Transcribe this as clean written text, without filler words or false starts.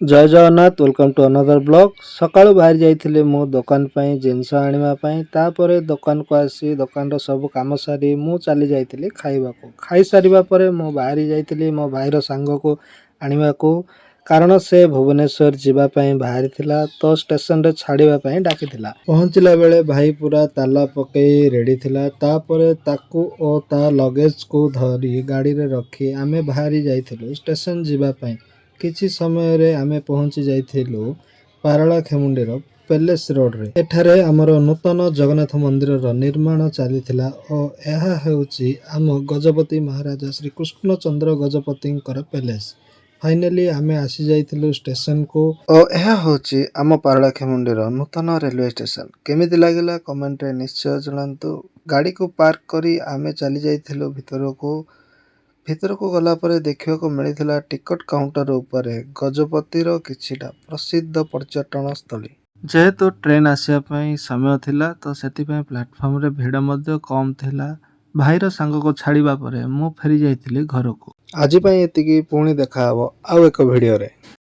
Jay Jagannath welcome to another blog. ସକାଳୁ ବାହାରି ଯାଇଥିଲି ମୁଁ ଦୋକାନ ପାଇଁ ଜିନିଷ ଆଣିବା ପାଇଁ। ତାପରେ ଦୋକାନକୁ ଆସି ଦୋକାନର ସବୁ କାମ ସାରି ମୁଁ ଚାଲି ଯାଇଥିଲି ଖାଇବାକୁ। ଖାଇସାରିବା ପରେ ମୁଁ ବାହାରି ଯାଇଥିଲି ମୋ ଭାଇର ସାଙ୍ଗକୁ ଆଣିବାକୁ, କାରଣ ସେ ଭୁବନେଶ୍ୱର ଯିବା ପାଇଁ ବାହାରିଥିଲା, ତ ଷ୍ଟେସନରେ ଛାଡ଼ିବା ପାଇଁ ଡାକିଥିଲା। ପହଞ୍ଚିଲା ବେଳେ ଭାଇ ପୁରା ତାଲା ପକେଇ ରେଡ଼ି ଥିଲା। ତାପରେ ତାକୁ ଓ ତା ଲଗେଜକୁ ଧରି ଗାଡ଼ିରେ ରଖି ଆମେ ବାହାରି ଯାଇଥିଲୁ ଷ୍ଟେସନ ଯିବା ପାଇଁ। କିଛି ସମୟରେ ଆମେ ପହଞ୍ଚି ଯାଇଥିଲୁ ପାରଳାଖେମୁଣ୍ଡିର ପ୍ୟାଲେସ୍ ରୋଡ଼ରେ। ଏଠାରେ ଆମର ନୂତନ ଜଗନ୍ନାଥ ମନ୍ଦିରର ନିର୍ମାଣ ଚାଲିଥିଲା ଓ ଏହା ହେଉଛି ଆମ ଗଜପତି ମହାରାଜା ଶ୍ରୀକୃଷ୍ଣଚନ୍ଦ୍ର ଗଜପତିଙ୍କର ପ୍ୟାଲେସ୍। ଫାଇନାଲି ଆମେ ଆସି ଯାଇଥିଲୁ ଷ୍ଟେସନକୁ ଓ ଏହା ହେଉଛି ଆମ ପାରଳାଖେମୁଣ୍ଡିର ନୂତନ ରେଲୱେ ଷ୍ଟେସନ। କେମିତି ଲାଗିଲା କମେଣ୍ଟରେ ନିଶ୍ଚୟ ଜଣାନ୍ତୁ। ଗାଡ଼ିକୁ ପାର୍କ କରି ଆମେ ଚାଲି ଯାଇଥିଲୁ ଭିତରକୁ ଗଲା ପରେ ଦେଖିବାକୁ ମିଳିଥିଲା ଟିକଟ କାଉଣ୍ଟର ଉପରେ ଗଜପତିର କିଛିଟା ପ୍ରସିଦ୍ଧ ପର୍ଯ୍ୟଟନ ସ୍ଥଳୀ। ଯେହେତୁ ଟ୍ରେନ୍ ଆସିବା ପାଇଁ ସମୟ ଥିଲା, ତ ସେଥିପାଇଁ ପ୍ଲାଟଫର୍ମରେ ଭିଡ଼ ମଧ୍ୟ କମ୍ ଥିଲା। ଭାଇର ସାଙ୍ଗକୁ ଛାଡ଼ିବା ପରେ ମୁଁ ଫେରି ଯାଇଥିଲି ଘରକୁ। ଆଜି ପାଇଁ ଏତିକି, ପୁଣି ଦେଖାହବ ଆଉ ଏକ ଭିଡ଼ିଓରେ।